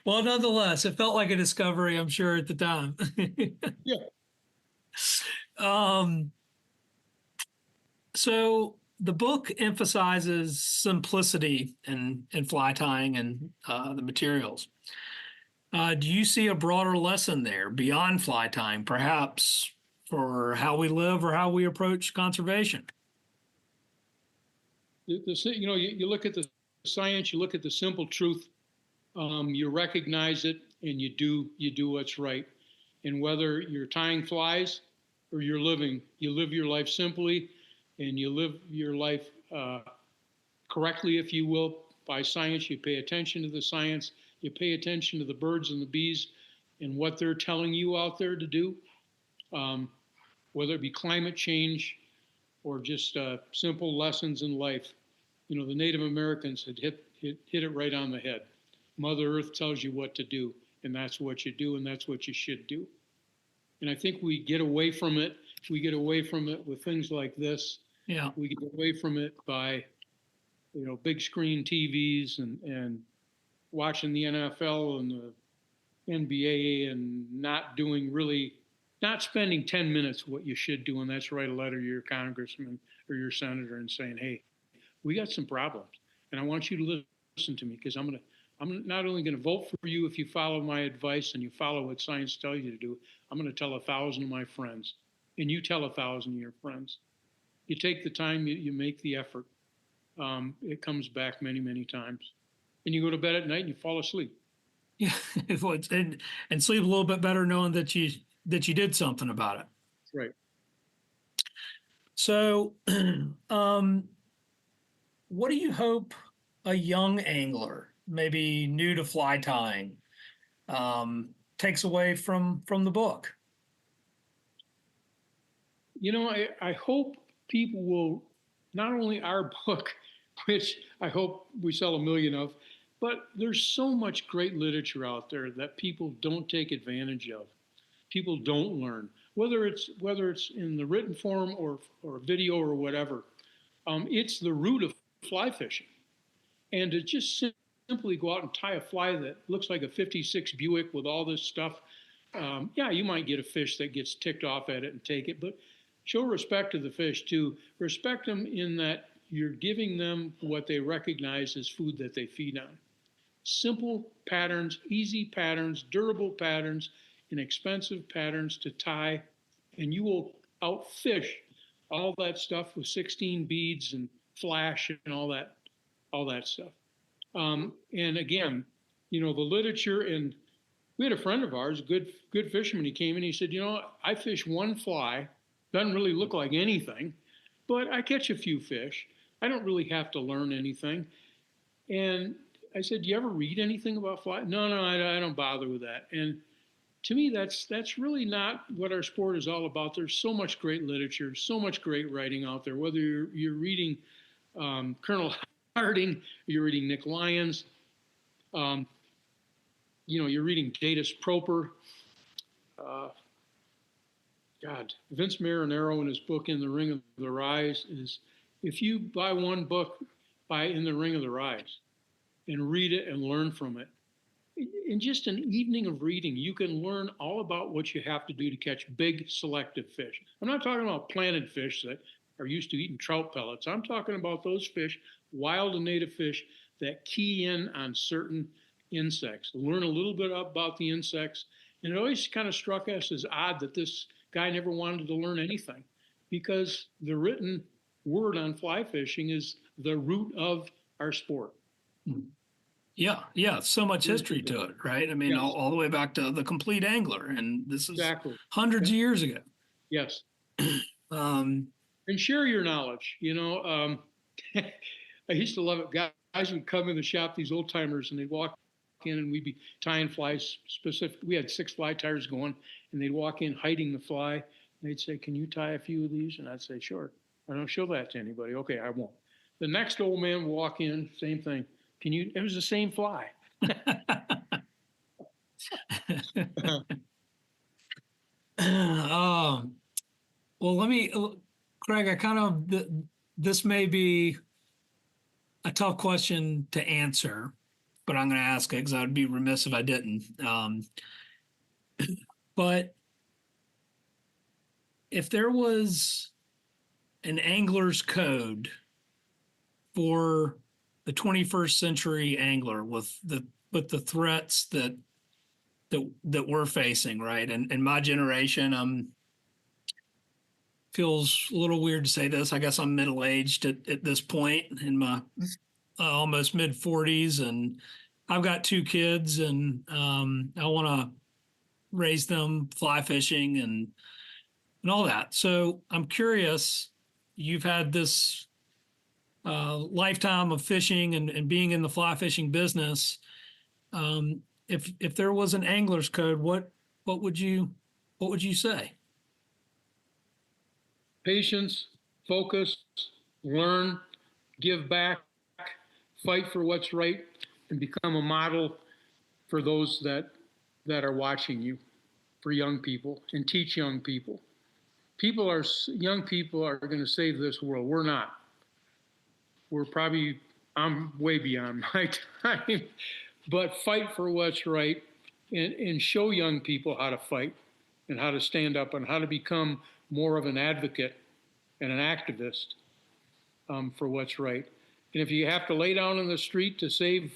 Well, nonetheless, it felt like a discovery, I'm sure, at the time. Yeah. So the book emphasizes simplicity in fly tying and the materials. Do you see a broader lesson there beyond fly tying, perhaps for how we live or how we approach conservation? You look at the science, you look at the simple truth, you recognize it, and you do what's right. And whether you're tying flies or you're living, you live your life simply, and you live your life correctly, if you will, by science. You pay attention to the science. You pay attention to the birds and the bees and what they're telling you out there to do, whether it be climate change or just simple lessons in life. The Native Americans had hit it right on the head. Mother Earth tells you what to do, and that's what you do, and that's what you should do. And I think we get away from it. We get away from it with things like this. Yeah. We get away from it by, big screen TVs and watching the NFL and the NBA and not spending 10 minutes what you should do, and that's write a letter to your congressman or your senator and saying, hey, we got some problems, and I want you to listen to me, because I'm not only going to vote for you if you follow my advice and you follow what science tells you to do. I'm going to tell 1,000 of my friends, and you tell 1,000 of your friends. You take the time, you make the effort. It comes back many, many times. And you go to bed at night and you fall asleep. Yeah, and sleep a little bit better knowing that you did something about it. Right. So, what do you hope a young angler, maybe new to fly tying, takes away from the book? I hope people will, not only our book, which I hope we sell 1 million of, but there's so much great literature out there that people don't take advantage of. People don't learn, whether it's in the written form or video or whatever. It's the root of fly fishing, and to just simply go out and tie a fly that looks like a '56 Buick with all this stuff. Yeah, you might get a fish that gets ticked off at it and take it, but show respect to the fish too. Respect them in that you're giving them what they recognize as food that they feed on. Simple patterns, easy patterns, durable patterns, inexpensive patterns to tie, and you will outfish all that stuff with 16 beads and flash and all that stuff. And again, the literature, and we had a friend of ours, a good fisherman. He came in, he said, I fish one fly, doesn't really look like anything, but I catch a few fish. I don't really have to learn anything. And I said, do you ever read anything about fly? No, I don't bother with that. And to me, that's really not what our sport is all about. There's so much great literature, so much great writing out there, whether you're reading Colonel Harding, you're reading Nick Lyons, you're reading Gatus Proper. Vince Marinero in his book In the Ring of the Rise is, if you buy one book, buy In the Ring of the Rise and read it and learn from it. In just an evening of reading, you can learn all about what you have to do to catch big selective fish. I'm not talking about planted fish that are used to eating trout pellets. I'm talking about those fish, wild and native fish, that key in on certain insects. Learn a little bit about the insects. And it always kind of struck us as odd that this guy never wanted to learn anything, because the written word on fly fishing is the root of our sport. Yeah, so much history to it, right? I mean, yes. all the way back to the complete angler, and this is exactly. hundreds of years ago. Yes. And share your knowledge. I used to love it. Guys would come in the shop, these old timers, and they'd walk in, and we'd be tying flies specific. We had 6 fly tires going, and they'd walk in hiding the fly. And they'd say, "Can you tie a few of these?" And I'd say, "Sure." I don't show that to anybody. Okay, I won't. The next old man would walk in, same thing. Can you? It was the same fly. Well, Craig, this may be a tough question to answer, but I'm going to ask it because I would be remiss if I didn't. But if there was an angler's code for the 21st century angler with the threats that we're facing, right? And my generation, feels a little weird to say this. I guess I'm middle-aged at this point, in my almost mid-40s, and I've got 2 kids, and I want to raise them fly fishing and all that. So I'm curious, you've had this lifetime of fishing and being in the fly fishing business. If there was an angler's code, what would you say? Patience, focus, learn, give back, fight for what's right, and become a model for those that are watching you, for young people, and teach young people. Young people are going to save this world. We're not. I'm way beyond my time, but fight for what's right and show young people how to fight and how to stand up and how to become more of an advocate and an activist for what's right. And if you have to lay down in the street to save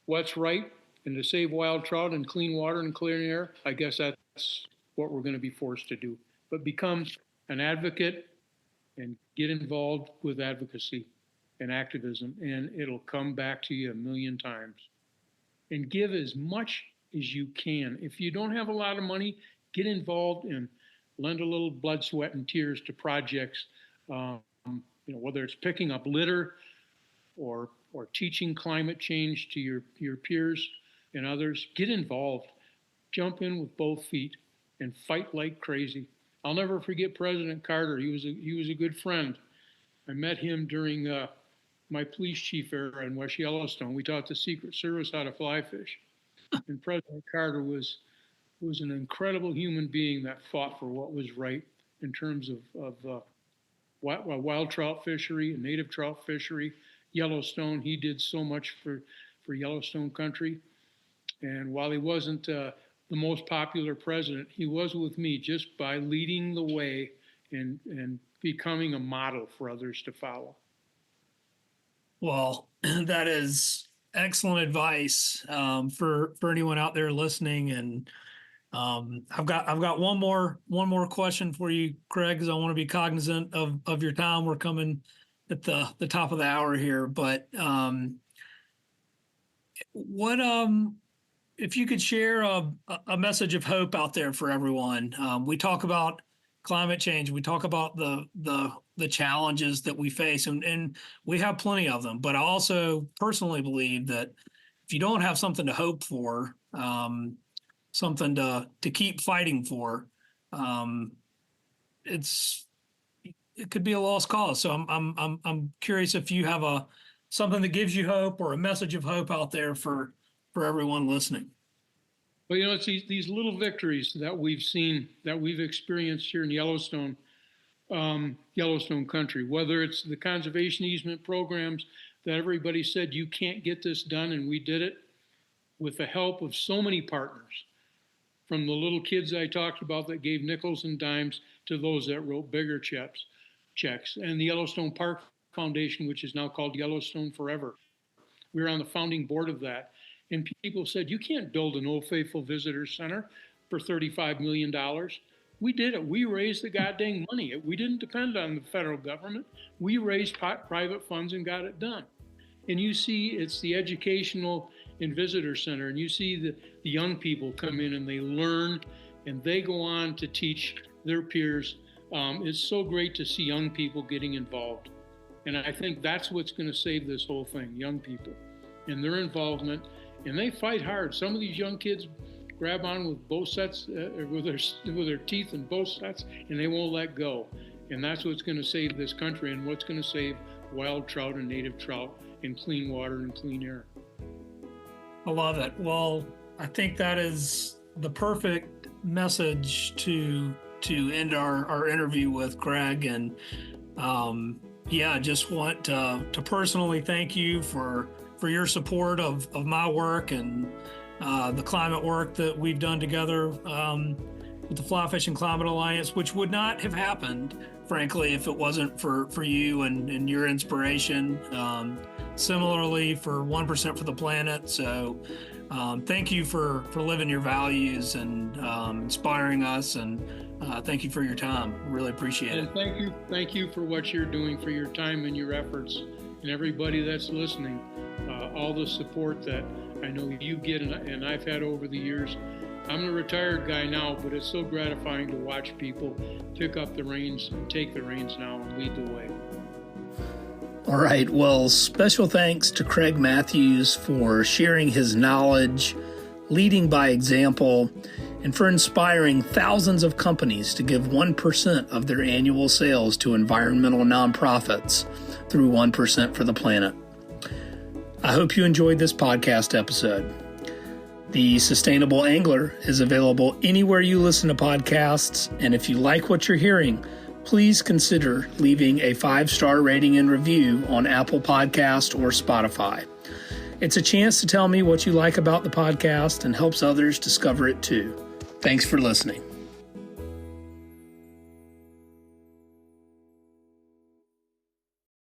what's right and to save wild trout and clean water and clear air, I guess that's what we're going to be forced to do. But become an advocate and get involved with advocacy and activism, and it'll come back to you a million times. And give as much as you can. If you don't have a lot of money, get involved and lend a little blood, sweat, and tears to projects. Whether it's picking up litter or teaching climate change to your peers and others, get involved. Jump in with both feet and fight like crazy. I'll never forget President Carter. He was a good friend. I met him during my police chief era in West Yellowstone. We taught the Secret Service how to fly fish. And President Carter was an incredible human being that fought for what was right in terms of wild trout fishery and native trout fishery. Yellowstone, he did so much for Yellowstone country. And while he wasn't the most popular president, he was with me just by leading the way and becoming a model for others to follow. Well, that is excellent advice for anyone out there listening. And I've got one more question for you, Craig, because I want to be cognizant of your time. We're coming at the top of the hour here, but what if you could share a message of hope out there for everyone? We talk about climate change. We talk about the challenges that we face, and we have plenty of them. But I also personally believe that if you don't have something to hope for, something to keep fighting for, it could be a lost cause. So I'm curious if you have something that gives you hope or a message of hope out there for everyone listening. Well, it's these little victories that we've seen, that we've experienced here in Yellowstone country, whether it's the conservation easement programs that everybody said you can't get this done, and we did it with the help of so many partners, from the little kids I talked about that gave nickels and dimes to those that wrote bigger checks, and the Yellowstone Park Foundation, which is now called Yellowstone Forever. We were on the founding board of that. And people said, you can't build an Old Faithful Visitor Center for $35 million. We did it. We raised the goddamn money. We didn't depend on the federal government. We raised private funds and got it done. And you see, it's the educational and visitor center, and you see the young people come in and they learn, and they go on to teach their peers. It's so great to see young people getting involved. And I think that's what's going to save this whole thing, young people and their involvement. And they fight hard. Some of these young kids grab on with both sets, with their teeth in both sets, and they won't let go. And that's what's going to save this country, and what's going to save wild trout and native trout and clean water and clean air. I love it. Well, I think that is the perfect message to end our interview with, Craig. And I just want to personally thank you for your support of my work and the climate work that we've done together with the Fly Fishing Climate Alliance, which would not have happened, frankly, if it wasn't for you and your inspiration. Similarly, for 1% for the Planet. So thank you for living your values and inspiring us, and thank you for your time. Really appreciate it. And thank you for what you're doing, for your time and your efforts, and everybody that's listening. All the support that I know you get and I've had over the years. I'm a retired guy now, but it's so gratifying to watch people pick up the reins and take the reins now and lead the way. All right. Well, special thanks to Craig Mathews for sharing his knowledge, leading by example, and for inspiring thousands of companies to give 1% of their annual sales to environmental nonprofits through 1% for the Planet. I hope you enjoyed this podcast episode. The Sustainable Angler is available anywhere you listen to podcasts, and if you like what you're hearing, please consider leaving a 5-star rating and review on Apple Podcast or Spotify. It's a chance to tell me what you like about the podcast and helps others discover it too. Thanks for listening.